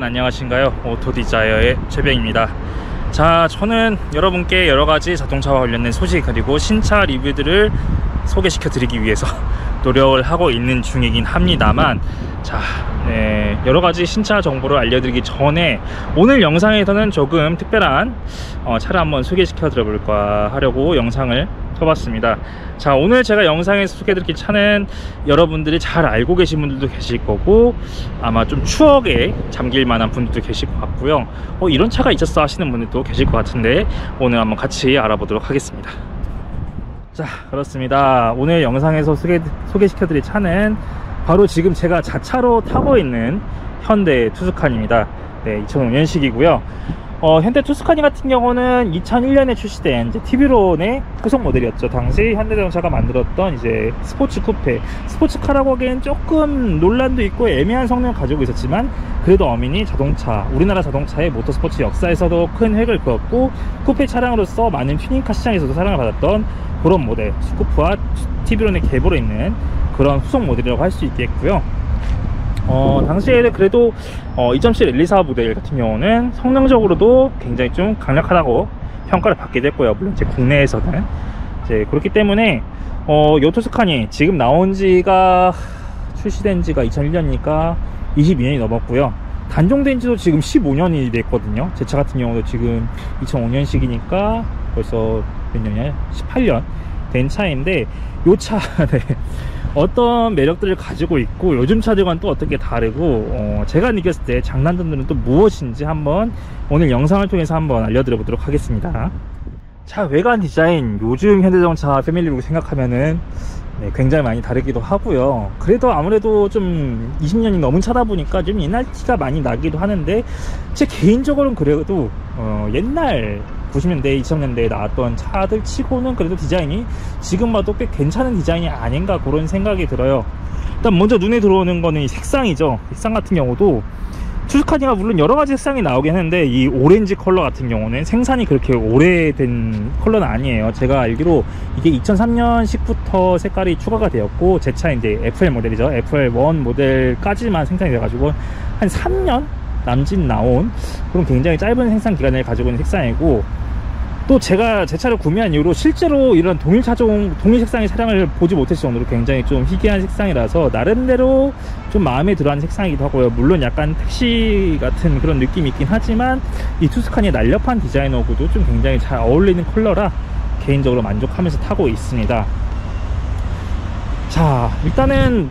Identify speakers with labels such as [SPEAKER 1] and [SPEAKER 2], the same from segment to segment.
[SPEAKER 1] 안녕하신가요? 오토디자이어의 최병입니다. 자, 저는 여러분께 여러가지 자동차와 관련된 소식 그리고 신차 리뷰들을 소개시켜 드리기 위해서 노력을 하고 있는 중이긴 합니다만, 자, 여러가지 신차 정보를 알려드리기 전에 오늘 영상에서는 조금 특별한 차를 한번 소개시켜 드려볼까 하려고 영상을 켜봤습니다. 자, 오늘 제가 영상에서 소개해드릴 차는 여러분들이 잘 알고 계신 분들도 계실 거고 아마 좀 추억에 잠길 만한 분들도 계실 것 같고요. 이런 차가 있었어 하시는 분들도 계실 것 같은데 오늘 한번 같이 알아보도록 하겠습니다. 자, 그렇습니다. 오늘 영상에서 소개시켜드릴 차는 바로 지금 제가 자차로 타고 있는 현대 투스칸입니다. 네, 2005년식이고요. 현대 투스카니 같은 경우는 2001년에 출시된 이제 TV론의 후속 모델이었죠. 당시 현대자동차가 만들었던 이제 스포츠 쿠페, 스포츠카라고 하기엔 조금 논란도 있고 애매한 성능을 가지고 있었지만 그래도 어민이 자동차, 우리나라 자동차의 모터스포츠 역사에서도 큰 획을 그었고 쿠페 차량으로서 많은 튜닝카 시장에서도 사랑을 받았던 그런 모델, 스쿠프와 TV론의 계보로 있는 그런 후속 모델이라고 할 수 있겠고요. 당시에는 그래도 2.7 124 모델 같은 경우는 성능적으로도 굉장히 좀 강력하다고 평가를 받게 됐고요. 물론 이제 국내에서는 이제 그렇기 때문에 요 투스칸이 지금 나온 지가 출시된 지가 2001년이니까 22년이 넘었고요. 단종된 지도 지금 15년이 됐거든요. 제 차 같은 경우도 지금 2005년식이니까 벌써 몇 년이야? 18년 된 차인데 요 차 네. 어떤 매력들을 가지고 있고 요즘 차들과는 또 어떻게 다르고 제가 느꼈을 때 장단점들은 또 무엇인지 한번 오늘 영상을 통해서 한번 알려드려 보도록 하겠습니다. 차 외관 디자인, 요즘 현대자동차 패밀리로 생각하면은 굉장히 많이 다르기도 하고요. 그래도 아무래도 좀 20년이 넘은 차다 보니까 좀 옛날 티가 많이 나기도 하는데 제 개인적으로는 그래도 옛날 90년대, 2000년대에 나왔던 차들 치고는 그래도 디자인이 지금 봐도 꽤 괜찮은 디자인이 아닌가 그런 생각이 들어요. 일단 먼저 눈에 들어오는 거는 이 색상이죠. 색상 같은 경우도 투스카니가 물론 여러가지 색상이 나오긴 했는데 이 오렌지 컬러 같은 경우는 생산이 그렇게 오래된 컬러는 아니에요. 제가 알기로 이게 2003년식부터 색깔이 추가가 되었고 제 차 이제 FL 모델이죠. FL1 모델까지만 생산이 돼가지고 한 3년 남짓 나온 그런 굉장히 짧은 생산 기간을 가지고 있는 색상이고, 또 제가 제 차를 구매한 이후로 실제로 이런 동일 색상의 차량을 보지 못했을 정도로 굉장히 좀 희귀한 색상이라서 나름대로 좀 마음에 들어하는 색상이기도 하고요. 물론 약간 택시 같은 그런 느낌이 있긴 하지만 이 투스칸의 날렵한 디자인하고도 좀 굉장히 잘 어울리는 컬러라 개인적으로 만족하면서 타고 있습니다. 자, 일단은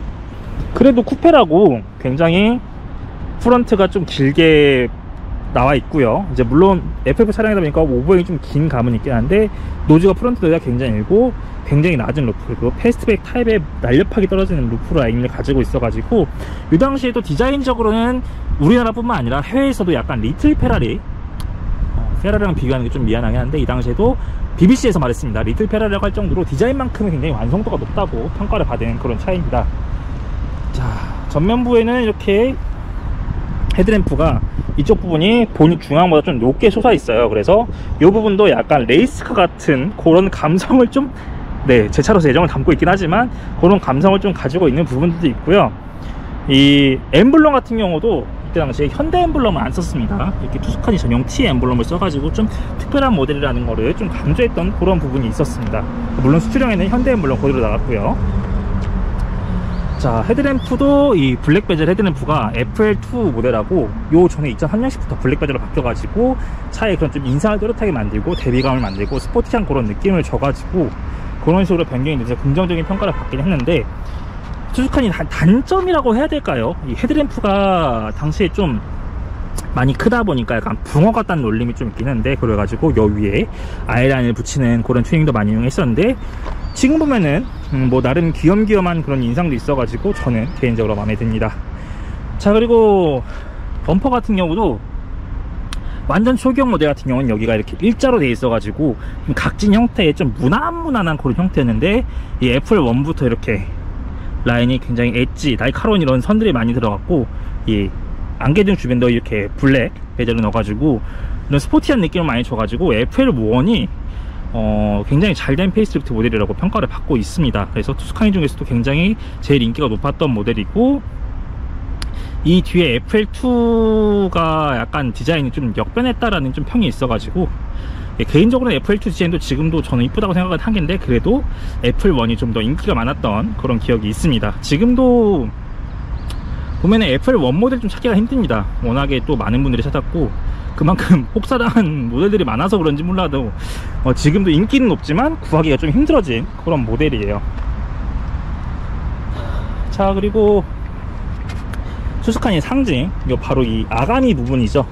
[SPEAKER 1] 그래도 쿠페라고 굉장히 프런트가 좀 길게 나와 있고요. 이제 물론 FF 차량이다 보니까 오버행이 좀 긴 감은 있긴 한데 노즈가 프런트 노즈가 굉장히 길고 굉장히 낮은 루프, 그리고 패스트백 타입의 날렵하게 떨어지는 루프 라인을 가지고 있어가지고 이 당시에도 디자인적으로는 우리나라뿐만 아니라 해외에서도 약간 리틀 페라리, 페라리랑 비교하는 게 좀 미안하긴 한데 이 당시에도 BBC에서 말했습니다. 리틀 페라리라고 할 정도로 디자인만큼은 굉장히 완성도가 높다고 평가를 받은 그런 차입니다. 자, 전면부에는 이렇게 헤드램프가 이쪽 부분이 본인 중앙보다 좀 높게 솟아 있어요. 그래서 이 부분도 약간 레이스카 같은 그런 감성을 좀, 제 차로서 애정을 담고 있긴 하지만 그런 감성을 좀 가지고 있는 부분들도 있고요. 이 엠블럼 같은 경우도 이때 당시에 현대 엠블럼을 안 썼습니다. 이렇게 투스카니 전용 T 엠블럼을 써가지고 좀 특별한 모델이라는 거를 좀 강조했던 그런 부분이 있었습니다. 물론 수출형에는 현대 엠블럼 그대로 나갔고요. 자, 헤드램프도 이 블랙 베젤 헤드램프가 FL2 모델하고 요 전에 2003년식부터 블랙 베젤로 바뀌어가지고 차에 그런 좀 인상을 또렷하게 만들고 대비감을 만들고 스포티한 그런 느낌을 줘가지고 그런 식으로 변경이 돼서 긍정적인 평가를 받긴 했는데, 투스칸이 단점이라고 해야 될까요? 이 헤드램프가 당시에 좀 많이 크다 보니까 약간 붕어 같다는 놀림이 좀 있긴 한데, 그래가지고 요 위에 아이라인을 붙이는 그런 튜닝도 많이 이용했었는데 지금 보면은 뭐 나름 귀염귀염한 그런 인상도 있어가지고 저는 개인적으로 마음에 듭니다. 자, 그리고 범퍼 같은 경우도 완전 초기형 모델 같은 경우는 여기가 이렇게 일자로 돼 있어가지고 각진 형태의 좀 무난무난한 그런 형태였는데 이 FL1부터 이렇게 라인이 굉장히 엣지, 날카로운 이런 선들이 많이 들어갔고 이 안개등 주변도 이렇게 블랙 베젤을 넣어가지고 이런 스포티한 느낌을 많이 줘가지고 FL1이 굉장히 잘된 페이스리프트 모델이라고 평가를 받고 있습니다. 그래서 투스카니 중에서도 굉장히 제일 인기가 높았던 모델이고, 이 뒤에 FL2가 약간 디자인이 좀 역변했다라는 좀 평이 있어가지고, 예, 개인적으로는 FL2 디자인도 지금도 저는 이쁘다고 생각은 하는데, 그래도 FL1이 좀 더 인기가 많았던 그런 기억이 있습니다. 지금도 보면은 FL1 모델 좀 찾기가 힘듭니다. 워낙에 또 많은 분들이 찾았고, 그만큼 혹사당한 모델들이 많아서 그런지 몰라도 지금도 인기는 높지만 구하기가 좀 힘들어진 그런 모델이에요. 자, 그리고 투스카니의 상징, 이거 바로 이 아가미 부분이죠.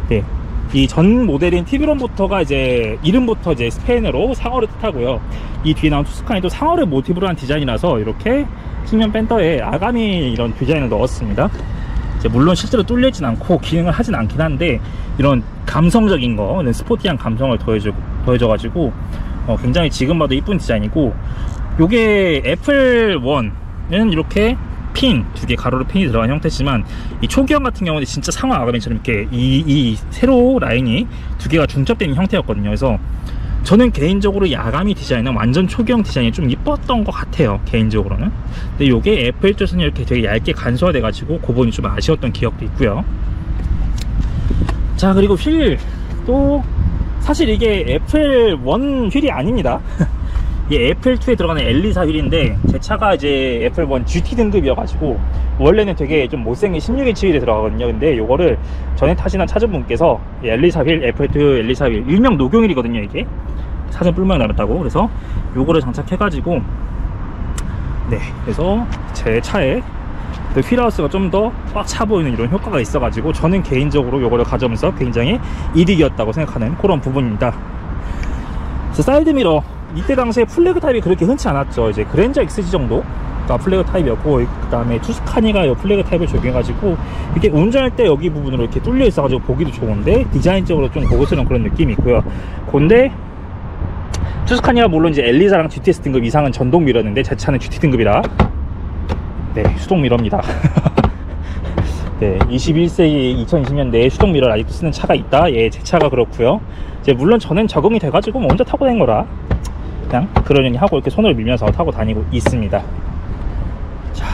[SPEAKER 1] 네, 이 전 모델인 티비론부터가 이제 이름부터 이제 스페인어로 상어를 뜻하고요. 이 뒤에 나온 투스카니도 상어를 모티브로 한 디자인이라서 이렇게 측면 펜더에 아가미 이런 디자인을 넣었습니다. 이제 물론 실제로 뚫리진 않고 기능을 하진 않긴 한데, 이런 감성적인 거, 스포티한 감성을 더해줘가지고 굉장히 지금 봐도 이쁜 디자인이고, 요게 FL1은 이렇게 핀, 두 개 가로로 핀이 들어간 형태지만, 이 초기형 같은 경우는 진짜 상어 아가미처럼 이렇게 이 세로 라인이 두 개가 중첩되는 형태였거든요. 그래서 저는 개인적으로 이 아가미 디자인은 완전 초기형 디자인이 좀 이뻤던 것 같아요, 개인적으로는. 근데 요게 FL2에서는 이렇게 되게 얇게 간소화돼 가지고 그 부분이 좀 아쉬웠던 기억도 있고요. 자, 그리고 휠도 사실 이게 FL1 휠이 아닙니다. 이게 FL2에 들어가는 엘리사 휠인데, 제 차가 이제 FL1 GT 등급이어가지고 원래는 되게 좀 못생긴 16인치 휠에 들어가거든요. 근데 요거를 전에 타시는 차주분께서 엘리사 휠, FL2 엘리사 휠, 일명 녹용휠이거든요. 이게 사전 뿔망이 남았다고. 그래서 요거를 장착해가지고, 네, 그래서 제 차에 그 휠하우스가 좀 더 꽉 차 보이는 이런 효과가 있어가지고, 저는 개인적으로 요거를 가져오면서 굉장히 이득이었다고 생각하는 그런 부분입니다. 그래서 사이드미러, 이때 당시에 플래그 타입이 그렇게 흔치 않았죠. 이제 그랜저 XG 정도가 플래그 타입이었고, 그 다음에 투스카니가 이 플래그 타입을 적용해가지고 이렇게 운전할 때 여기 부분으로 이렇게 뚫려 있어가지고 보기도 좋은데, 디자인적으로 좀 고급스러운 그런 느낌이 있고요. 근데 투스카니가 물론 이제 엘리사랑 GTS 등급 이상은 전동 미러인데, 제 차는 GT 등급이라 네, 수동 미러입니다. 네, 21세기 2020년대에 수동 미러를 아직도 쓰는 차가 있다. 예, 제 차가 그렇고요. 이제 물론 저는 적응이 돼가지고 혼자 타고 다닌 거라 그냥 그러려니 하고 이렇게 손으로 밀면서 타고 다니고 있습니다. 자,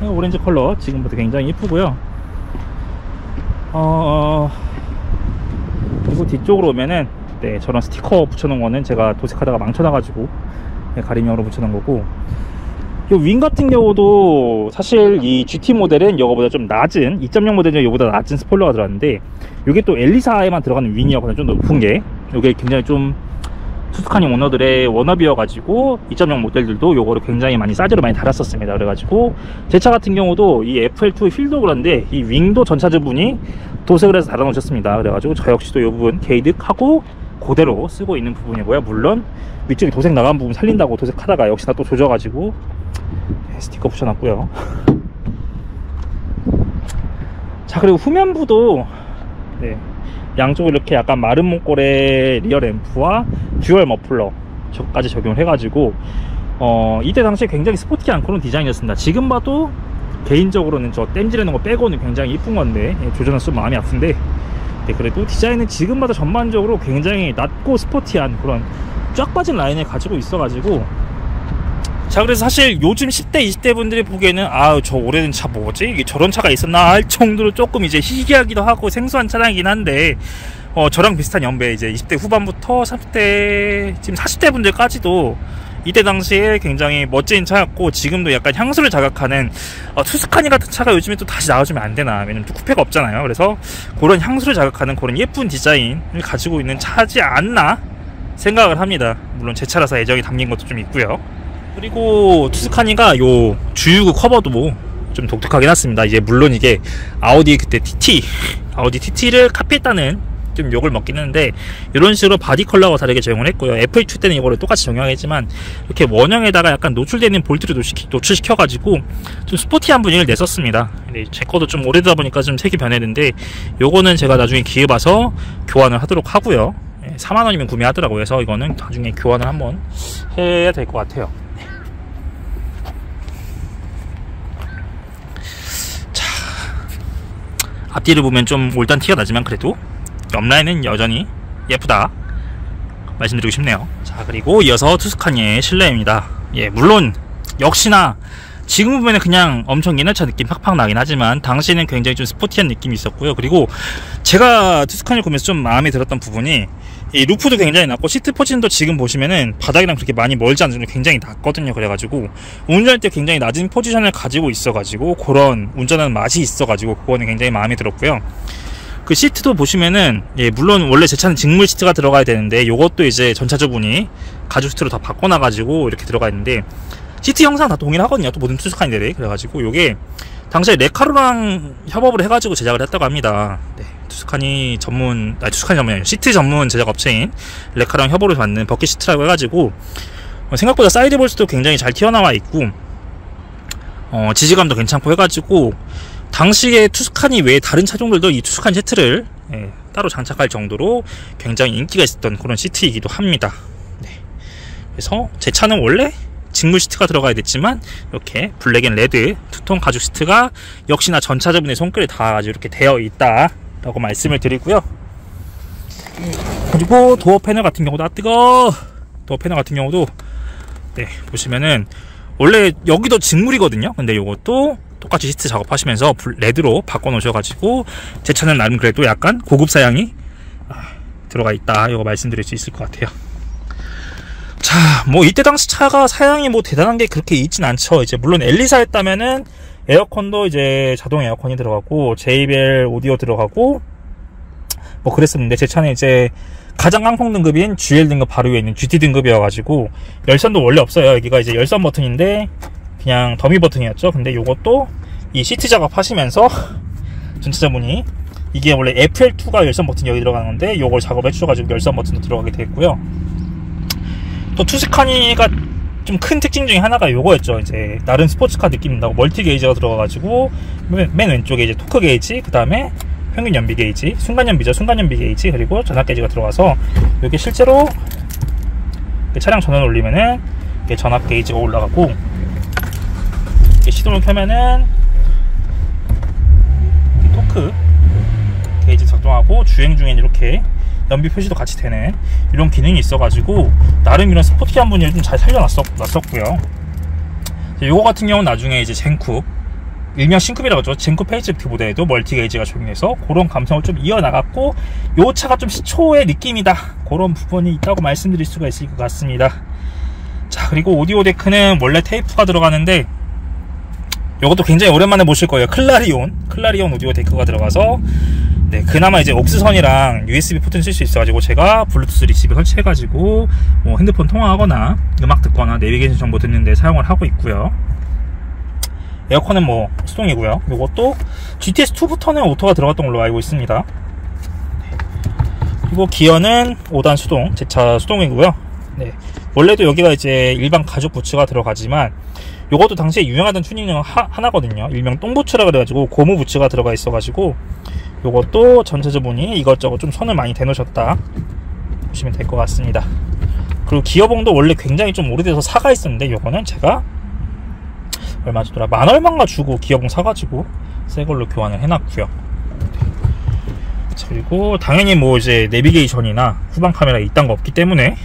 [SPEAKER 1] 오렌지 컬러 지금부터 굉장히 이쁘고요. 그리고 뒤쪽으로 오면은, 네, 저런 스티커 붙여놓은 거는 제가 도색하다가 망쳐놔가지고 가림형으로 붙여놓은 거고, 이 윙 같은 경우도 사실 이 GT 모델은 이거보다 좀 낮은, 2.0 모델은 이거보다 낮은 스포일러가 들어갔는데, 이게 또 엘리사에만 들어가는 윙이었거든요. 좀 높은 게, 이게 굉장히 좀 투스카니 오너들의 워너비여가지고 2.0 모델들도 요거를 굉장히 많이 싸지로 많이 달았었습니다. 그래가지고 제 차 같은 경우도 이 FL2 휠도 그런데 이 윙도 전차주분이 도색을 해서 달아놓으셨습니다. 그래가지고 저 역시도 이 부분 개이득하고 그대로 쓰고 있는 부분이고요. 물론 위쪽에 도색 나간 부분 살린다고 도색하다가 역시나 또 조져가지고 스티커 붙여놨고요. 자, 그리고 후면부도, 네, 양쪽으로 이렇게 약간 마른 목골의 리어 램프와 듀얼 머플러까지 적용을 해가지고 이때 당시에 굉장히 스포티한 그런 디자인이었습니다. 지금 봐도 개인적으로는 저 땜질해놓은 거 빼고는 굉장히 이쁜 건데, 조전은 좀 마음이 아픈데, 네, 그래도 디자인은 지금 봐도 전반적으로 굉장히 낮고 스포티한 그런 쫙 빠진 라인을 가지고 있어가지고, 자, 그래서 사실 요즘 10대 20대 분들이 보기에는 저 오래된 차 뭐지? 이게 저런 차가 있었나 할 정도로 조금 이제 희귀하기도 하고 생소한 차량이긴 한데, 저랑 비슷한 연배 이제 20대 후반부터 30대 지금 40대 분들까지도 이때 당시에 굉장히 멋진 차였고, 지금도 약간 향수를 자극하는 투스카니 같은 차가 요즘에 또 다시 나와주면 안 되나, 왜냐면 또 쿠페가 없잖아요. 그래서 그런 향수를 자극하는 그런 예쁜 디자인을 가지고 있는 차지 않나 생각을 합니다. 물론 제 차라서 애정이 담긴 것도 좀 있고요. 그리고 투스카니가 요 주유구 커버도 좀 독특하긴 했습니다. 이제 물론 이게 아우디 그때 아우디 TT를 카피했다는 좀 욕을 먹긴 했는데, 이런 식으로 바디 컬러가 다르게 적용을 했고요. FL2 때는 이거를 똑같이 적용하겠지만, 이렇게 원형에다가 약간 노출되는 볼트를 노출시켜가지고 좀 스포티한 분위기를 냈었습니다. 근데 제 거도 좀 오래되다 보니까 좀 색이 변했는데, 요거는 제가 나중에 기회 봐서 교환을 하도록 하고요. 4만원이면 구매하더라고요. 그래서 이거는 나중에 교환을 한번 해야 될 것 같아요. 앞뒤를 보면 좀 올드한 티가 나지만 그래도 옆라인은 여전히 예쁘다 말씀드리고 싶네요. 자, 그리고 이어서 투스카니의 실내입니다. 예, 물론 역시나 지금 보면 그냥 엄청 옛날 차 느낌 팍팍 나긴 하지만 당시에는 굉장히 좀 스포티한 느낌이 있었고요. 그리고 제가 투스칸을 구매해서 좀 마음에 들었던 부분이 이 루프도 굉장히 낮고 시트 포지션도 지금 보시면은 바닥이랑 그렇게 많이 멀지 않은 정도 굉장히 낮거든요. 그래가지고 운전할 때 굉장히 낮은 포지션을 가지고 있어가지고 그런 운전하는 맛이 있어가지고 그거는 굉장히 마음에 들었고요. 그 시트도 보시면은 물론 원래 제 차는 직물 시트가 들어가야 되는데 요것도 이제 전차주분이 가죽 시트로 다 바꿔놔가지고 이렇게 들어가 있는데 시트 형상 다 동일하거든요. 또 모든 투스칸이들이. 그래가지고 요게 당시에 레카로랑 협업을 해가지고 제작을 했다고 합니다. 네, 투스칸이 전문 아니에요. 시트 전문 제작 업체인 레카로랑 협업을 받는 버킷 시트라고 해가지고 생각보다 사이드 볼스도 굉장히 잘 튀어나와 있고 지지감도 괜찮고 해가지고 당시에 투스칸이 외에 다른 차종들도 이 투스칸 Z를 따로 장착할 정도로 굉장히 인기가 있었던 그런 시트이기도 합니다. 네. 그래서 제 차는 원래 직물 시트가 들어가야 됐지만 이렇게 블랙 앤 레드 투톤 가죽 시트가 역시나 전차주분의 손길에 다 아주 이렇게 되어 있다 라고 말씀을 드리고요. 그리고 도어 패널 같은 경우도 도어 패널 같은 경우도 네, 보시면은 원래 여기도 직물이거든요. 근데 요것도 똑같이 시트 작업하시면서 레드로 바꿔 놓으셔가지고 제 차는 나름 그래도 약간 고급 사양이 들어가 있다 이거 말씀드릴 수 있을 것 같아요. 자, 뭐 이때 당시 차가 사양이 뭐 대단한 게 그렇게 있진 않죠. 이제 물론 엘리사였다면은 에어컨도 이제 자동 에어컨이 들어가고 JBL 오디오 들어가고 뭐 그랬었는데 제 차는 이제 가장 깡통 등급인 GL 등급 바로 위에 있는 GT 등급이어가지고 열선도 원래 없어요. 여기가 이제 열선 버튼인데 그냥 더미 버튼이었죠. 근데 요것도 이 시트 작업하시면서 전차자분이 이게 원래 FL2가 열선 버튼이 여기 들어가는 건데 요걸 작업해 주셔가지고 열선 버튼도 들어가게 됐고요. 또 투스카니가 좀 큰 특징 중에 하나가 요거였죠. 이제 나름 스포츠카 느낌 난다고 멀티 게이지가 들어가가지고 맨 왼쪽에 이제 토크 게이지, 그 다음에 평균 연비 게이지, 순간 연비죠. 순간 연비 게이지, 그리고 전압 게이지가 들어가서 이게 실제로 차량 전원을 올리면은 이게 전압 게이지가 올라가고 시동을 켜면은 토크 게이지 작동하고 주행 중엔 이렇게 연비 표시도 같이 되는 이런 기능이 있어가지고 나름 이런 스포티한 분위기를 좀 잘 살려놨었고요. 요거 같은 경우는 나중에 이제 젠쿱, 일명 신쿱이라고 하죠. 젠쿱 페이스리프트 모델에도 멀티 게이지가 적용해서 그런 감성을 좀 이어나갔고 요 차가 좀 시초의 느낌이다 그런 부분이 있다고 말씀드릴 수가 있을 것 같습니다. 자, 그리고 오디오 데크는 원래 테이프가 들어가는데 요것도 굉장히 오랜만에 보실 거예요. 클라리온 오디오 데크가 들어가서 네, 그나마 이제 옥스선이랑 USB 포트는 쓸 수 있어가지고 제가 블루투스 리시버 설치해가지고 뭐 핸드폰 통화하거나 음악 듣거나 내비게이션 정보 듣는데 사용을 하고 있고요. 에어컨은 뭐 수동이고요. 요것도 GTS2부터는 오토가 들어갔던 걸로 알고 있습니다. 그리고 기어는 5단 수동, 제 차 수동이고요. 네, 원래도 여기가 이제 일반 가죽 부츠가 들어가지만 요것도 당시에 유행하던 튜닝 중 하나거든요. 일명 똥부츠라 그래가지고 고무 부츠가 들어가 있어가지고 요것도 전차주분이 이것저것 좀 손을 많이 대놓으셨다 보시면 될 것 같습니다. 그리고 기어봉도 원래 굉장히 좀 오래돼서 사가 있었는데 요거는 제가 얼마 주더라? 10,000얼마인가 주고 기어봉 사가지고 새걸로 교환을 해놨고요. 그리고 당연히 뭐 이제 내비게이션이나 후방 카메라 이딴 거 없기 때문에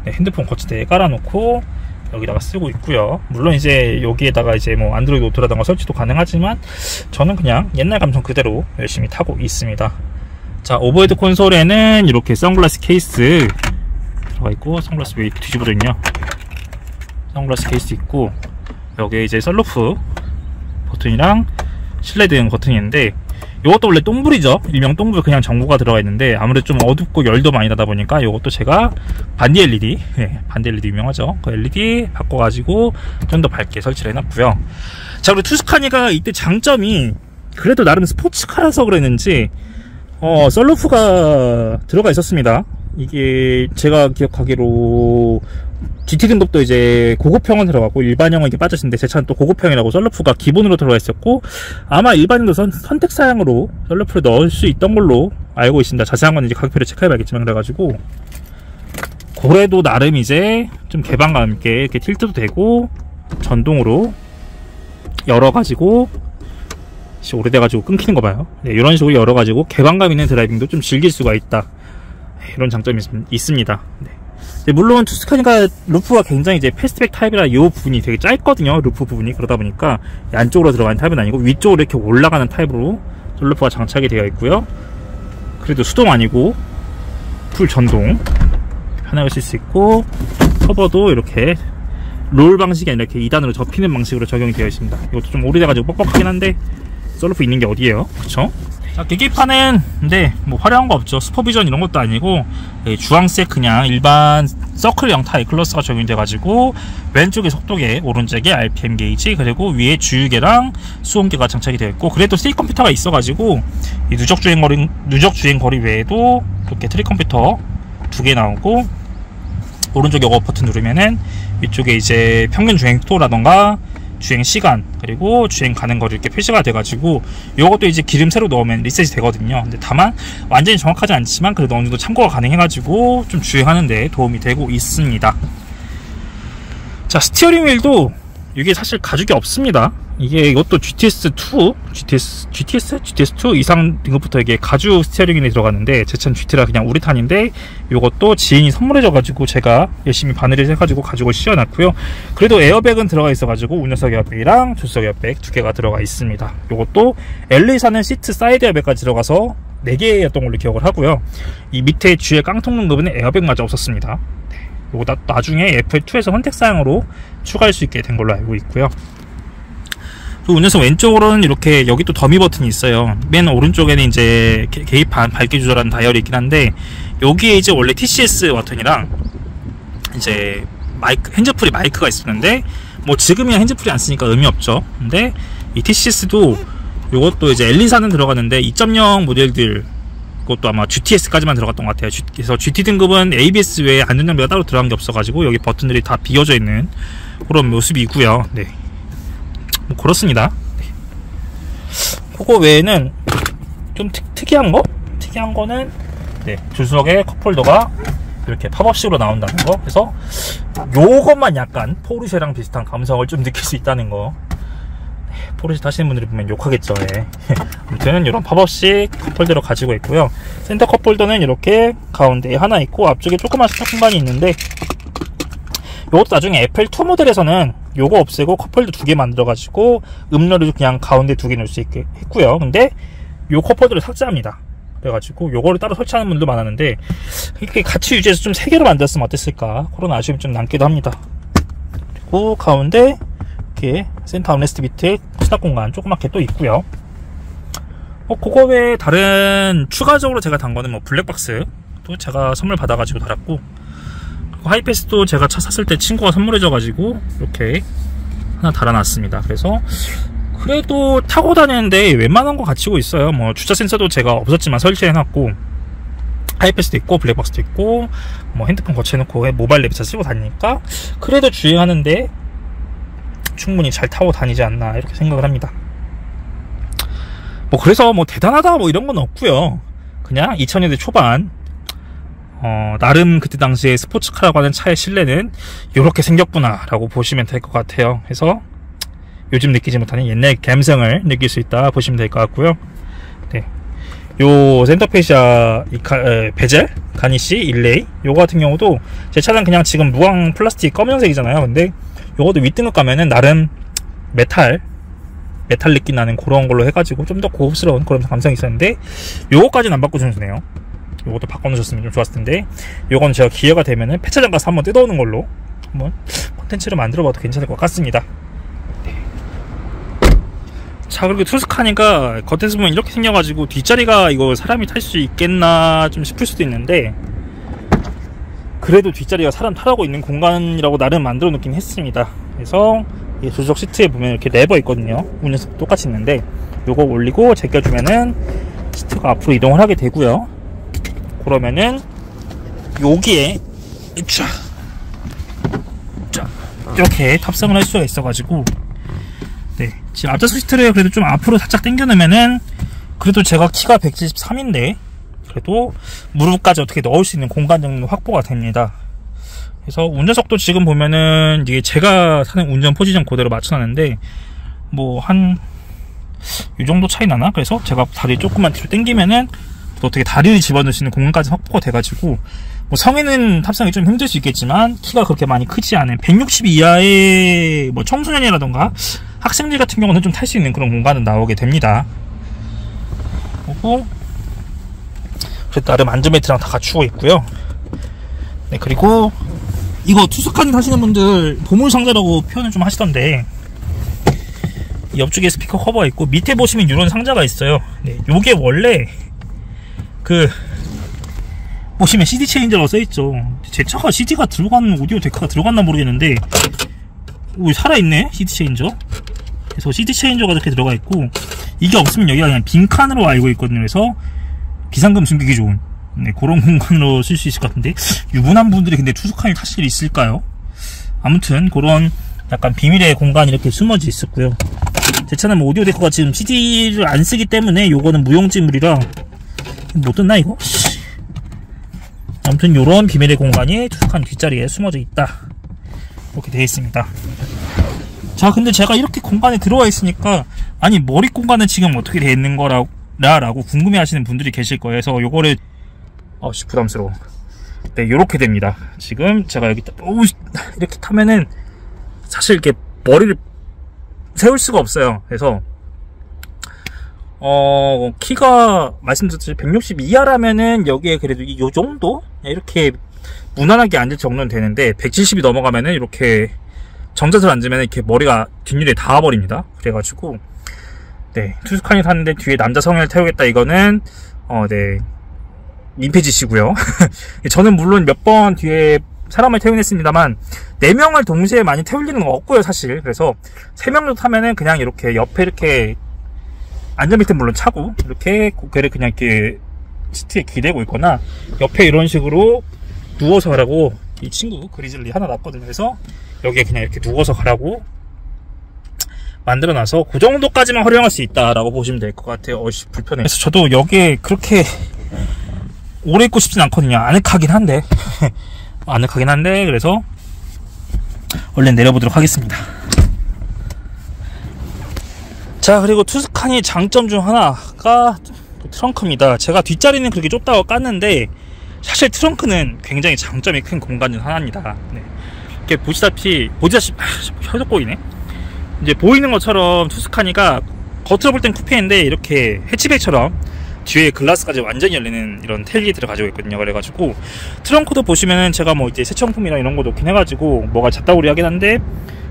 [SPEAKER 1] 네, 핸드폰 거치대에 깔아놓고 여기다가 쓰고 있고요. 물론 이제 여기에다가 이제 뭐 안드로이드 오토라던가 설치도 가능하지만 저는 그냥 옛날 감성 그대로 열심히 타고 있습니다. 자, 오버헤드 콘솔에는 이렇게 선글라스 케이스 들어가 있고, 선글라스 왜 이렇게 뒤집어져 있냐? 선글라스 케이스 있고, 여기에 이제 썬루프 버튼이랑 실내 대응 버튼이 있는데, 이것도 원래 똥불이죠. 일명 똥불 그냥 전구가 들어가 있는데 아무래도 좀 어둡고 열도 많이 나다 보니까 이것도 제가 반디 LED, 반디 LED 유명하죠. 그 LED 바꿔가지고 좀 더 밝게 설치를 해놨고요. 자, 그리고 투스카니가 이때 장점이 그래도 나름 스포츠카라서 그랬는지 썬루프가 들어가 있었습니다. 이게 제가 기억하기로 GT 등급도 이제 고급형은 들어가고 일반형은 이게 빠졌는데 제 차는 또 고급형이라고 썬루프가 기본으로 들어가 있었고 아마 일반인도 선택 사양으로 썬루프를 넣을 수 있던 걸로 알고 있습니다. 자세한 건 이제 가격표를 체크해봐야겠지만 그래가지고 고래도 나름 이제 좀 개방감 있게 이렇게 틸트도 되고 전동으로 열어가지고 오래돼가지고 끊기는 거 봐요. 네, 이런 식으로 열어가지고 개방감 있는 드라이빙도 좀 즐길 수가 있다. 이런 장점이 있습니다. 네. 물론 투스카니가 루프가 굉장히 이제 패스트백 타입이라 이 부분이 되게 짧거든요. 루프 부분이. 그러다 보니까 안쪽으로 들어가는 타입은 아니고 위쪽으로 이렇게 올라가는 타입으로 선루프가 장착이 되어 있고요. 그래도 수동 아니고 풀 전동 편하게 쓸 수 있고, 커버도 이렇게 롤 방식이 아니라 이렇게 2단으로 접히는 방식으로 적용이 되어 있습니다. 이것도 좀 오래돼가지고 뻑뻑하긴 한데 선루프 있는 게 어디예요, 그쵸? 자, 계기판은 근데 뭐 화려한 거 없죠. 슈퍼비전 이런 것도 아니고 주황색 그냥 일반 서클형 타입 클러스가 적용돼가지고 왼쪽에 속도계, 오른쪽에 RPM 게이지, 그리고 위에 주유계랑 수온계가 장착이 되어 있고, 그래도 트릭 컴퓨터가 있어가지고 이 누적 주행 거리 외에도 이렇게 트릭 컴퓨터 2개 나오고, 오른쪽에 어거 버튼 누르면은 위쪽에 이제 평균 주행 속도라던가 주행 시간, 그리고 주행 가는 거리 이렇게 표시가 돼가지고 이것도 이제 기름 새로 넣으면 리셋이 되거든요. 근데 다만 완전히 정확하지 않지만 그래도 어느 정도 참고가 가능해가지고 좀 주행하는데 도움이 되고 있습니다. 자, 스티어링 휠도 이게 사실 가죽이 없습니다. 이것도 GTS2 이상 등급부터 이게 가죽 스티어링이 들어갔는데, 제 차는 GT라 그냥 우레탄인데 이것도 지인이 선물해줘가지고 제가 열심히 바늘을 해가지고 가죽을 씌워놨고요. 그래도 에어백은 들어가 있어가지고 운전석 에어백이랑 조수석 에어백 2개가 들어가 있습니다. 이것도 LA사는 시트 사이드 에어백까지 들어가서 4개였던 걸로 기억을 하고요. 이 밑에 뒤에 깡통 등급은 에어백마저 없었습니다. 이거 나중에 FL2에서 선택 사양으로 추가할 수 있게 된 걸로 알고 있고요. 운전석 왼쪽으로는 이렇게 여기 또 더미 버튼이 있어요. 맨 오른쪽에는 이제 계기판 밝기 조절하는 다이얼이 있긴 한데, 여기에 이제 원래 TCS 버튼이랑 이제 핸즈프리 마이크가 있었는데, 뭐 지금이야 핸즈프리 안 쓰니까 의미 없죠. 근데 이 TCS도 요것도 이제 엘리사는 들어가는데 2.0 모델들, 그것도 아마 GTS까지만 들어갔던 것 같아요. 그래서 GT 등급은 ABS 외에 안전장비가 따로 들어간 게 없어가지고 여기 버튼들이 다 비어져 있는 그런 모습이고요. 네, 뭐 그렇습니다. 네. 그거 외에는 좀 특이한 거는 네, 조수석에 컵홀더가 이렇게 팝업식으로 나온다는 거. 그래서 요것만 약간 포르쉐랑 비슷한 감성을 좀 느낄 수 있다는 거. 포르쉐 타시는 분들이 보면 욕하겠죠. 예. 아무튼 이런 팝업식 컵홀더를 가지고 있고요. 센터 컵홀더는 이렇게 가운데에 하나 있고 앞쪽에 조그만 수납 공간이 있는데, 이것도 나중에 FL2 모델에서는 요거 없애고 컵홀더 2개 만들어가지고 음료를 그냥 가운데 2개 넣을 수 있게 했고요. 근데 요 컵홀더를 삭제합니다. 그래가지고 요거를 따로 설치하는 분도 많았는데, 이렇게 같이 유지해서 좀 3개로 만들었으면 어땠을까, 그런 아쉬움이 좀 남기도 합니다. 그리고 가운데 이렇게 센터 암레스트 밑에 수납 공간 조그맣게 또 있고요. 그거 외에 다른 추가적으로 제가 단 거는 뭐 블랙박스 또 제가 선물 받아가지고 달았고, 그리고 하이패스도 제가 차 샀을 때 친구가 선물해줘가지고 이렇게 하나 달아놨습니다. 그래서 그래도 타고 다니는데 웬만한 거 갖추고 있어요. 뭐 주차 센서도 제가 없었지만 설치해놨고, 하이패스도 있고 블랙박스도 있고, 뭐 핸드폰 거치해놓고 모바일 랩차 쓰고 다니니까 그래도 주행하는데 충분히 잘 타고 다니지 않나 이렇게 생각을 합니다. 뭐 그래서 뭐 대단하다 뭐 이런 건 없고요. 그냥 2000년대 초반 나름 그때 당시에 스포츠카라고 하는 차의 실내는 이렇게 생겼구나 라고 보시면 될 것 같아요. 그래서 요즘 느끼지 못하는 옛날 감성을 느낄 수 있다 보시면 될 것 같고요. 네, 요 센터페시아 베젤 가니쉬 일레이 요거 같은 경우도 제 차는 그냥 지금 무광 플라스틱 검정색이잖아요. 근데 요것도 윗등급 가면은 나름 메탈 느낌 나는 그런 걸로 해가지고 좀 더 고급스러운 그런 감성이 있었는데, 요거까지는 안 바꿔주시네요. 요것도 바꿔놓으셨으면 좀 좋았을 텐데, 요건 제가 기회가 되면은 폐차장 가서 한번 뜯어오는 걸로 한번 콘텐츠를 만들어봐도 괜찮을 것 같습니다. 네. 자, 그리고 투스카니까 겉에서 보면 이렇게 생겨가지고 뒷자리가 이거 사람이 탈 수 있겠나 좀 싶을 수도 있는데, 그래도 뒷자리가 사람 타라고 있는 공간이라고 나름 만들어 놓긴 했습니다. 그래서 이 조수석 시트에 보면 이렇게 레버 있거든요. 운전석 똑같이 있는데 요거 올리고 제껴주면은 시트가 앞으로 이동을 하게 되고요. 그러면은 여기에 이렇게 탑승을 할 수가 있어가지고, 네, 지금 앞좌석 시트를 그래도 좀 앞으로 살짝 당겨 놓으면은, 그래도 제가 키가 173인데 그래도 무릎까지 어떻게 넣을 수 있는 공간 정도 확보가 됩니다. 그래서 운전석도 지금 보면은 이게 제가 사는 운전 포지션 그대로 맞춰놨는데 뭐 한 이 정도 차이 나나? 그래서 제가 다리 조금만 뒤로 당기면은 어떻게 다리를 집어넣을 수 있는 공간까지 확보가 돼가지고 뭐 성인은 탑승이 좀 힘들 수 있겠지만 키가 그렇게 많이 크지 않은 160 이하의 뭐 청소년이라던가 학생들 같은 경우는 좀 탈 수 있는 그런 공간은 나오게 됩니다. 그리고 나름 안전벨트랑 다 갖추고 있고요. 네, 그리고 이거 투스칸 타시는 분들 보물상자라고 표현을 좀 하시던데, 옆쪽에 스피커 커버가 있고 밑에 보시면 이런 상자가 있어요. 네, 요게 원래 보시면 CD 체인저라고 써있죠. 제 차가 CD가 들어간 오디오 데카가 들어갔나 모르겠는데 살아있네, CD 체인저. 그래서 CD 체인저가 이렇게 들어가 있고, 이게 없으면 여기가 그냥 빈칸으로 알고 있거든요. 그래서 비상금 숨기기 좋은, 네, 그런 공간으로 쓸 수 있을 것 같은데, 유부남 분들이 근데 투스칸을 타실 일이 있을까요? 아무튼 그런 약간 비밀의 공간이 이렇게 숨어져 있었고요. 제 차는 뭐 오디오 데커가 지금 CD를 안 쓰기 때문에 요거는 무용지물이라 못 듣나 이거? 아무튼 요런 비밀의 공간이 투스칸 뒷자리에 숨어져 있다, 이렇게 되어 있습니다. 자, 근데 제가 이렇게 공간에 들어와 있으니까, 아니 머리 공간은 지금 어떻게 되어 있는 거라고 궁금해 하시는 분들이 계실 거예요. 그래서 요거를 부담스러워. 네, 요렇게 됩니다. 지금 제가 여기 이렇게 타면은 사실 이렇게 머리를 세울 수가 없어요. 그래서 키가 말씀드렸듯이 160 이하라면은 여기에 그래도 요 정도 이렇게 무난하게 앉을 정도는 되는데, 170이 넘어가면은 이렇게 정자세로 앉으면 이렇게 머리가 뒷일에 닿아버립니다. 그래가지고 네, 투스칸이 탔는데 뒤에 남자 성인을 태우겠다, 이거는 네, 민폐짓이고요. 저는 물론 몇 번 뒤에 사람을 태우긴 했습니다만 4명을 동시에 많이 태울 일은 없고요, 사실. 그래서 3명 정도 타면은 그냥 이렇게 옆에 이렇게 안전벨트 물론 차고 이렇게 고개를 그냥 이렇게 시트에 기대고 있거나, 옆에 이런 식으로 누워서 가라고, 이 친구 그리즐리 하나 놨거든요. 그래서 여기에 그냥 이렇게 누워서 가라고 만들어놔서 그 정도까지만 활용할 수 있다라고 보시면 될 것 같아요. 불편해. 그래서 저도 여기에 그렇게 오래 있고 싶진 않거든요. 아늑하긴 한데 그래서 얼른 내려보도록 하겠습니다. 자, 그리고 투스칸이 장점 중 하나가 트렁크입니다. 제가 뒷자리는 그렇게 좁다고 깠는데 사실 트렁크는 굉장히 장점이 큰 공간 중 하나입니다. 네. 이렇게 보시다시피 혀도 꼬이네. 이제 보이는 것처럼 투스카니가 겉으로 볼 땐 쿠페인데 이렇게 해치백처럼 뒤에 글라스까지 완전히 열리는 이런 테일리트를 가지고 있거든요. 그래가지고 트렁크도 보시면은 제가 뭐 이제 세척품이나 이런 거 놓긴 해가지고 뭐가 작다구리 하긴 한데,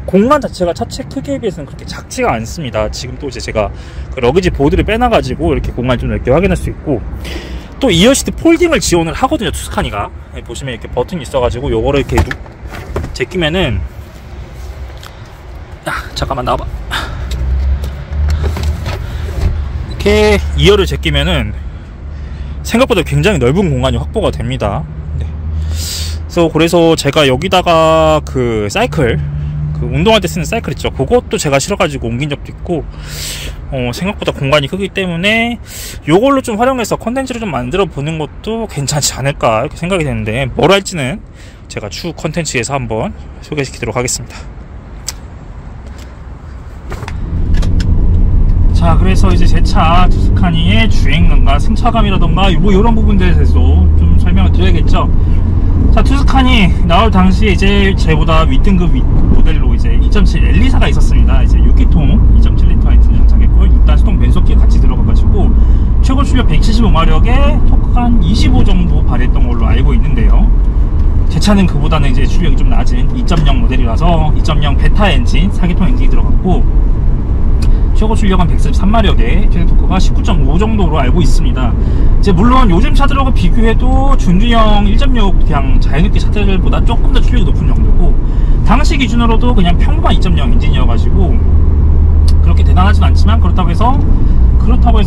[SPEAKER 1] 공간 자체가 차체 크기에 비해서는 그렇게 작지가 않습니다. 지금 또 이제 제가 그 러기지 보드를 빼놔가지고 이렇게 공간을 좀 넓게 확인할 수 있고, 또 이어시트 폴딩을 지원을 하거든요, 투스카니가. 보시면 이렇게 버튼이 있어가지고 요거를 이렇게 제끼면은, 잠깐만 나와봐. 이렇게 2열을 제끼면은 생각보다 굉장히 넓은 공간이 확보가 됩니다. 네. 그래서 제가 여기다가 그 사이클, 그 운동할 때 쓰는 사이클 있죠, 그것도 제가 실어가지고 옮긴 적도 있고, 생각보다 공간이 크기 때문에 요걸로 좀 활용해서 컨텐츠를 좀 만들어 보는 것도 괜찮지 않을까, 이렇게 생각이 되는데, 뭘 할지는 제가 추후 컨텐츠에서 한번 소개시키도록 하겠습니다. 자, 그래서 이제 제 차 투스카니의 주행감과 승차감이라던가 뭐 이런 부분들에 대해서 좀 설명을 드려야겠죠. 자, 투스카니 나올 당시에 이제 제보다 윗등급 모델로 이제 2.7 엘리사가 있었습니다. 이제 6기통 2.7L 엔진을 장착했고 6단 수동 변속기 같이 들어가가지고 최고 출력 175마력에 토크가 한 25 정도 발휘했던 걸로 알고 있는데요. 제 차는 그보다는 이제 출력이 좀 낮은 2.0 모델이라서 2.0 베타 엔진 4기통 엔진이 들어갔고, 최고 출력은 143마력에 최대 토크가 19.5 정도로 알고 있습니다. 이제 물론 요즘 차들하고 비교해도 준주형 1.6 그냥 자연흡기 차들보다 조금 더 출력이 높은 정도고, 당시 기준으로도 그냥 평범한 2.0 엔진이어가지고 그렇게 대단하진 않지만, 그렇다고 해서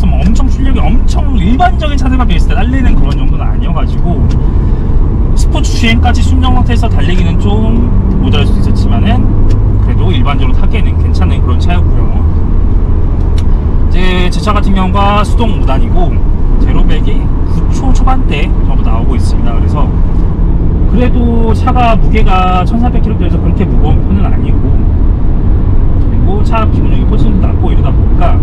[SPEAKER 1] 뭐 엄청 출력이 엄청 일반적인 차들과 비했을 때 딸리는 그런 정도는 아니어가지고, 스포츠 주행까지 순정 상태에서 달리기는 좀 모자랄 수 있었지만은 그래도 일반적으로 타기에는 괜찮은 그런 차였고요. 이제 제 차 같은 경우가 수동 무단이고 제로백이 9초 초반대 정도 나오고 있습니다. 그래서 그래도 차가 무게가 1400kg에서 그렇게 무거운 편은 아니고, 그리고 차 기본적인 포지션도 낮고 이러다 보니까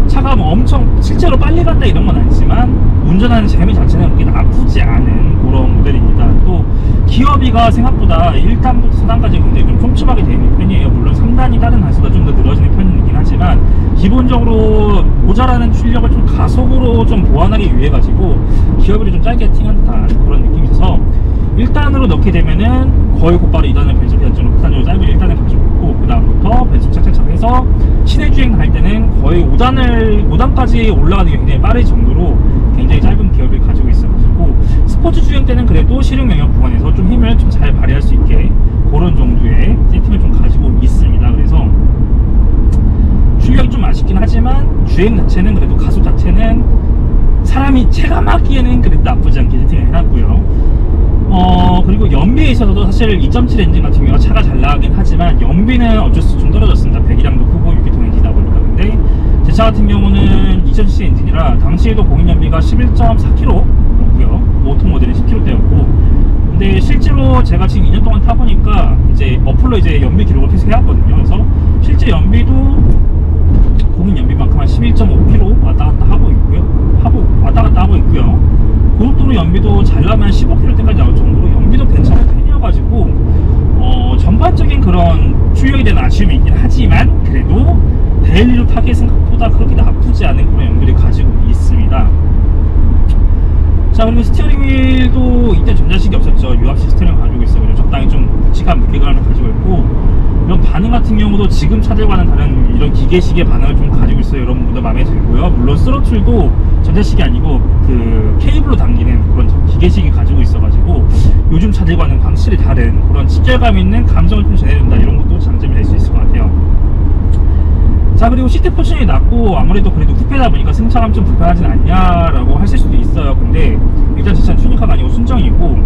[SPEAKER 1] 차가 뭐 엄청 실제로 빨리 간다 이런 건 아니지만 운전하는 재미 자체는 그렇게 나쁘지 않은 그런 모델입니다. 또 기어비가 생각보다 1단부터 4단까지 굉장히 좀 촘촘하게 되어 있는 편이에요. 물론 3단이 다른 단수보다 좀 더 늘어지는 편이긴 하지만 기본적으로 모자라는 출력을 좀 가속으로 좀 보완하기 위해 가지고 기어비를 좀 짧게 팅한 듯한 그런 느낌이 있어서 1단으로 넣게 되면은 거의 곧바로 2단을 변속 연전으로 극단적으로 짧은 1단을 가지고 있고, 그 다음부터 변속 착착착 해서 시내 주행 할 때는 거의 5단까지 올라가는 게 굉장히 빠를 정도로 굉장히 짧은 기어비를 가지고 있어가지고 스포츠 주행 때는 그래도 시력 영역 구간에서 좀 힘을 좀 잘 발휘할 수 있게 그런 정도의 세팅을 좀 가지고 있습니다. 그래서 출력이 좀 아쉽긴 하지만 주행 자체는 그래도 가속 자체는 사람이 체감하기에는 그래도 나쁘지 않게 세팅을 해놨고요. 그리고 연비에 있어서도 사실 2.7 엔진 같은 경우가 차가 잘 나가긴 하지만 연비는 어쩔 수 없이 좀 떨어졌습니다. 배기량도 크고 6기통 엔진이다 보니까. 근데 제 차 같은 경우는 2000cc 엔진이라 당시에도 공인 연비가 11.4km였고요. 5통 모델은 10km대였고, 근데 실제로 제가 지금 2년 동안 타보니까 이제 어플로 이제 연비 기록을 계속 해왔거든요. 그래서 실제 연비도 공인 연비만큼 한 11.5km 왔다 갔다 하고 있고요. 왔다 갔다 하고 있고요. 고속도로 연비도 잘 나면 15km대까지 나올 정도로 연비도 괜찮은 편이어가지고 전반적인 그런 출력에 대한 아쉬움이 있긴 하지만 그래도 데일리로 타기에 생각보다 그렇게 나쁘지 않은 그런 연비를 가지고 있습니다. 자, 그리고 스티어링 휠도 이때 전자식이 없었죠. 유압식 스티어링을 가지고 있어요. 적당히 좀 묵직한 무게감을 가지고 있고, 이런 반응 같은 경우도 지금 차들과는 다른 이런 기계식의 반응을 좀 가지고 있어요. 이런 부분도 마음에 들고요. 물론 스로틀도 전자식이 아니고 그 케이블로 당기는 그런 기계식이 가지고 있어가지고 요즘 차들과는 확실히 다른 그런 직결감 있는 감성을 좀 전해준다, 이런 것도 장점이 될 수 있을 것 같아요. 자, 그리고 시트 포지션이 낮고 아무래도 그래도 쿠페다 보니까 승차감 좀 불편하진 않냐라고 하실 수도 있어요. 근데 일단 제 차는 튜닝카가 아니고 순정이고,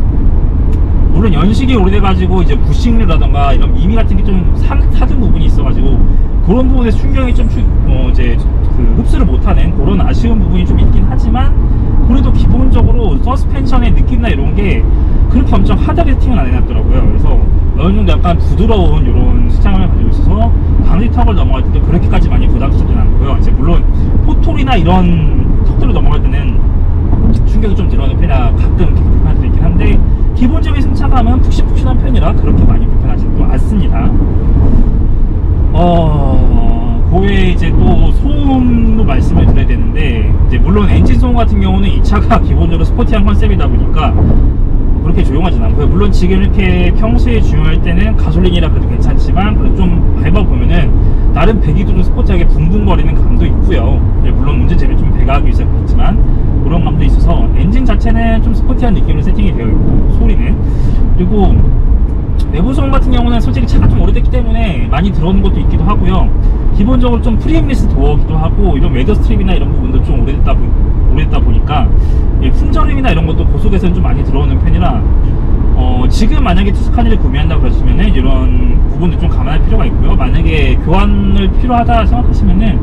[SPEAKER 1] 물론 연식이 오래돼가지고 이제 부싱류라던가 이런 미미 같은 게 좀 사든 부분이 있어가지고 그런 부분에서 충격이 좀 이제 그 흡수를 못하는 그런 아쉬운 부분이 좀 있긴 하지만, 그래도 기본적으로 서스펜션의 느낌이나 이런 게 그렇게 엄청 하드하게 세팅은 안 해놨더라고요. 그래서 어느 정도 약간 부드러운 이런 수창함을 가지고 있어서 방지턱을 넘어갈 때도 그렇게까지 많이 부담스럽진 않고요. 이제 물론 포톨이나 이런 턱들을 넘어갈 때는 충격이 좀 들어가는 편이라 가끔 이렇게 불편할 때도 있긴 한데, 기본적인 승차감은 푹신푹신한 편이라 그렇게 많이 불편하지도 않습니다. 그 외에 이제 또 소음도 말씀을 드려야 되는데, 이제 물론 엔진 소음 같은 경우는 이 차가 기본적으로 스포티한 컨셉이다 보니까 그렇게 조용하진 않고요. 물론 지금 이렇게 평소에 주행할 때는 가솔린이라 그래도 괜찮지만 그래도 좀 밟아보면은 나름 배기도 좀 스포티하게 붕붕거리는 감도 있고요. 물론 문제점이 좀 배가하기 위해서 그렇지만 그런 감도 있어서 엔진 자체는 좀 스포티한 느낌으로 세팅이 되어 있고, 소리는. 그리고 내부 소음 같은 경우는 솔직히 차가 좀 오래됐기 때문에 많이 들어오는 것도 있기도 하고요. 기본적으로 좀 프리엠리스 도어기도 하고, 이런 웨더 스트립이나 이런 부분도 좀 오래됐다 보니까 풍절음이나 이런 것도 고속에서는 좀 많이 들어오는 편이라 지금 만약에 투스카니를 구매한다고 그러시면은 이런 부분도 좀 감안할 필요가 있고요. 만약에 교환을 필요하다 생각하시면은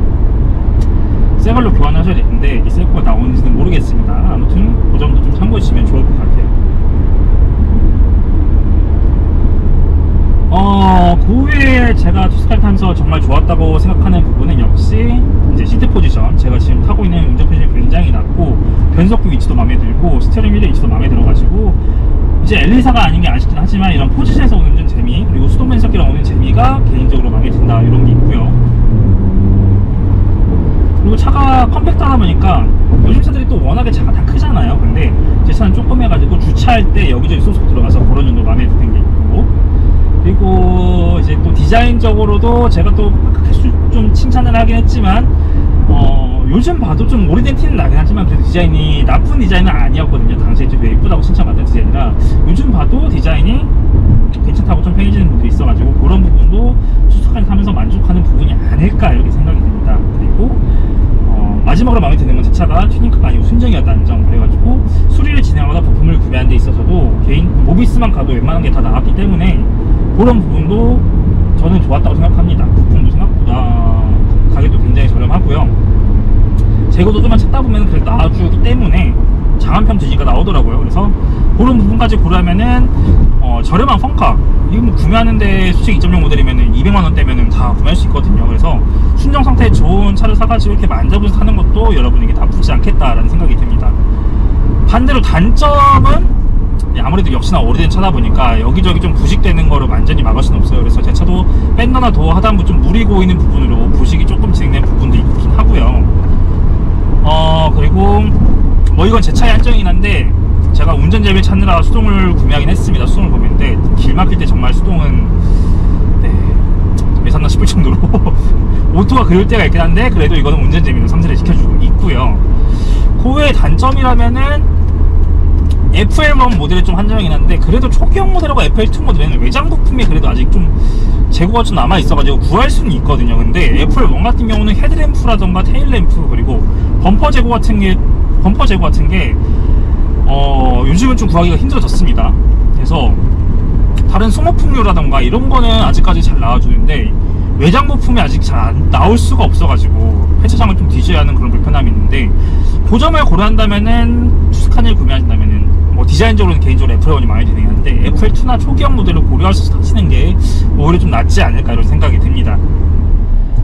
[SPEAKER 1] 새 걸로 교환하셔야 되는데 이 새 거가 나오는지는 모르겠습니다. 아무튼 그 점도 좀 참고해 주시면 좋을 것 같아요. 그 외에 제가 투스카니 타면서 정말 좋았다고 생각하는 부분은 역시 이제 시트 포지션, 제가 지금 타고 있는 운전 포지션이 굉장히 낮고 변속기 위치도 마음에 들고 스티어링 휠의 위치도 마음에 들어가지고 이제 엘리사가 아닌 게 아쉽긴 하지만 이런 포지션에서 오는 좀 재미, 그리고 수동 변속기랑 오는 재미가 개인적으로 마음에 든다, 이런 게 있고요. 그리고 차가 컴팩트하다 보니까 요즘 차들이 또 워낙에 차가 다 크잖아요. 근데 제 차는 조금 해가지고 주차할 때 여기저기 쏙쏙 들어가서 그런 정도 마음에 드는 게 있고, 그리고 이제 또 디자인적으로도 제가 또 좀 칭찬을 하긴 했지만 요즘 봐도 좀 오래된 티는 나긴 하지만 그래도 디자인이 나쁜 디자인은 아니었거든요. 당시에 좀 예쁘다고 칭찬받던 디자인이라 요즘 봐도 디자인이 괜찮다고 좀 평해지는 분들이 있어가지고 그런 부분도 투스카니 타면서 만족하는 부분이 아닐까, 이렇게 생각이 듭니다. 그리고 마지막으로 마음에 드는 건 제 차가 튜닝카가 아니고 순정이었다는 점. 그래가지고 수리를 진행하거나 부품을 구매하는 데 있어서도 개인 모비스만 가도 웬만한 게 다 나왔기 때문에 그런 부분도 저는 좋았다고 생각합니다. 부품도 생각보다 가격도 굉장히 저렴하고요. 재고도 좀만 찾다 보면 그래도 나와주기 때문에 장안평 뒤지가 나오더라고요. 그래서 그런 부분까지 고려하면은 저렴한 펑카, 이거 뭐 구매하는데 솔직히 2.0 모델이면은 200만원대면은 다 구매할 수 있거든요. 그래서 순정 상태에 좋은 차를 사가지고 이렇게 만져보면서 타는 것도 여러분에게 나쁘지 않겠다라는 생각이 듭니다. 반대로 단점은 아무래도 역시나 오래된 차다 보니까 여기저기 좀 부식되는 거를 완전히 막을 수는 없어요. 그래서 제 차도 뺀거나 도어 하단부 좀 물이 고이는 부분으로 부식이 조금 진행된 부분도 있긴 하고요. 그리고 뭐 이건 제 차의 한정이긴 한데, 제가 운전재를 찾느라 수동을 구매하긴 했습니다. 수동을 구매했는데 길 막힐 때 정말 수동은 왜 샀나 싶을 정도로 오토가 그럴 때가 있긴 한데, 그래도 이거는 운전재미로 상세를 시켜주고 있고요. 그 외의 단점이라면은 FL1 모델이 좀 한정이긴 한데, 그래도 초기형 모델하고 FL2 모델에는 외장 부품이 그래도 아직 좀 재고가 좀 남아있어가지고 구할 수는 있거든요. 근데 FL1 같은 경우는 헤드램프라던가 테일램프, 그리고 범퍼 재고 같은 게 요즘은 좀 구하기가 힘들어졌습니다. 그래서 다른 소모품류라던가 이런 거는 아직까지 잘 나와주는데, 외장 부품이 아직 잘 안 나올 수가 없어가지고 회차장을 좀 뒤져야 하는 그런 불편함이 있는데, 그 점을 고려한다면은 투스카니를 구매하신다면은 뭐 디자인적으로는 개인적으로 FL1이 마음에 드긴 한데, FL2나 초기형 모델을 고려해서 타시는 게 오히려 좀 낫지 않을까 이런 생각이 듭니다.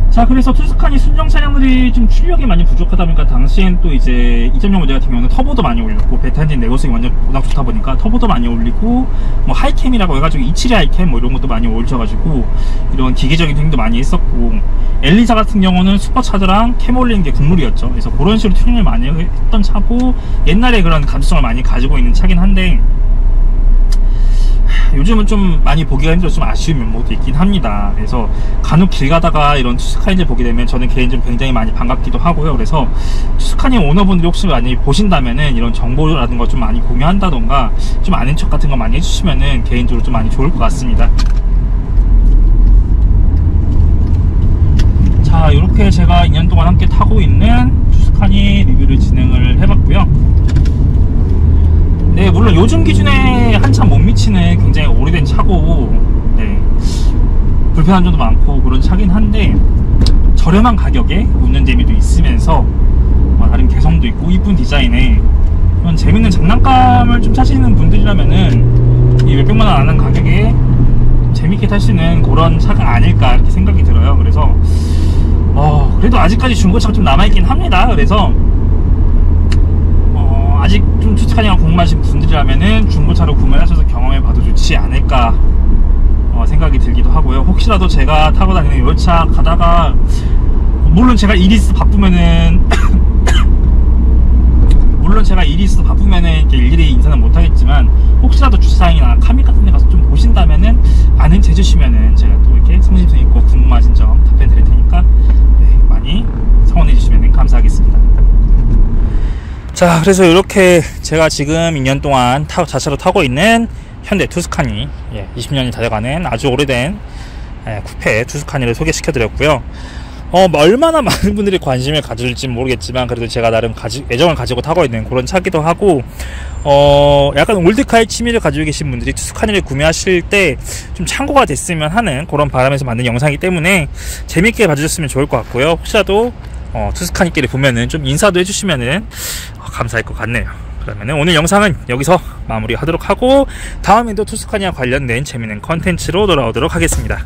[SPEAKER 1] 자, 그래서 투스카니 순정 차량들이 좀 출력이 많이 부족하다 보니까 당시엔 또 이제 2.0 모델 같은 경우는 터보도 많이 올렸고, 베타 엔진 내구성이 완전 워낙 좋다 보니까 터보도 많이 올리고, 뭐 하이캠이라고 해가지고 272 하이캠 뭐 이런 것도 많이 올려가지고 이런 기계적인 튜닝도 많이 했었고, 엘리사 같은 경우는 슈퍼차저랑 캠 올리는 게 국룰이었죠. 그래서 그런 식으로 튜닝을 많이 했던 차고, 옛날에 그런 감수성을 많이 가지고 있는 차긴 한데, 요즘은 좀 많이 보기가 힘들어서 좀 아쉬운 면모도 있긴 합니다. 그래서 간혹 길 가다가 이런 투스카니를 보게 되면 저는 개인적으로 굉장히 많이 반갑기도 하고요. 그래서 투스카니 오너분들이 혹시 많이 보신다면은 이런 정보라든가 좀 많이 공유한다던가 좀 아는 척 같은 거 많이 해주시면은 개인적으로 좀 많이 좋을 것 같습니다. 자, 이렇게 제가 2년 동안 함께 타고 있는 투스카니 리뷰를 진행을 해봤고요. 네, 물론 요즘 기준에 한참 못 미치는 굉장히 오래된 차고, 네, 불편한 점도 많고 그런 차긴 한데, 저렴한 가격에 웃는 재미도 있으면서 나름 개성도 있고 이쁜 디자인에 그런 재밌는 장난감을 좀 찾으시는 분들이라면은 이 몇백만 원 안 하는 가격에 재밌게 탈 수 있는 그런 차가 아닐까 이렇게 생각이 들어요. 그래서 그래도 아직까지 중고차가 좀 남아있긴 합니다. 그래서 아직 좀 투스카니가 궁금하신 분들이라면은 중고차로 구매하셔서 경험해봐도 좋지 않을까 생각이 들기도 하고요. 혹시라도 제가 타고 다니는 이 차 가다가, 물론 제가 일이 있어서 바쁘면은 이렇게 일일이 인사는 못하겠지만, 혹시라도 주차장이나 카미 같은 데 가서 좀 보신다면은 아는 체 해주시면은 제가 또 이렇게 성심성 있고 궁금하신 점 답변 드릴 테니까, 네, 많이 성원해 주시면 감사하겠습니다. 자, 그래서 이렇게 제가 지금 2년 동안 자차로 타고 있는 현대 투스카니, 20년이 다 돼가는 아주 오래된 쿠페 투스카니를 소개시켜 드렸고요. 얼마나 많은 분들이 관심을 가질지 모르겠지만, 그래도 제가 나름 애정을 가지고 타고 있는 그런 차기도 하고, 약간 올드카의 취미를 가지고 계신 분들이 투스카니를 구매하실 때 좀 참고가 됐으면 하는 그런 바람에서 만든 영상이기 때문에 재밌게 봐주셨으면 좋을 것 같고요. 혹시라도 투스카니끼리 보면은 좀 인사도 해주시면은 감사할 것 같네요. 그러면은 오늘 영상은 여기서 마무리하도록 하고, 다음에도 투스카니와 관련된 재밌는 컨텐츠로 돌아오도록 하겠습니다.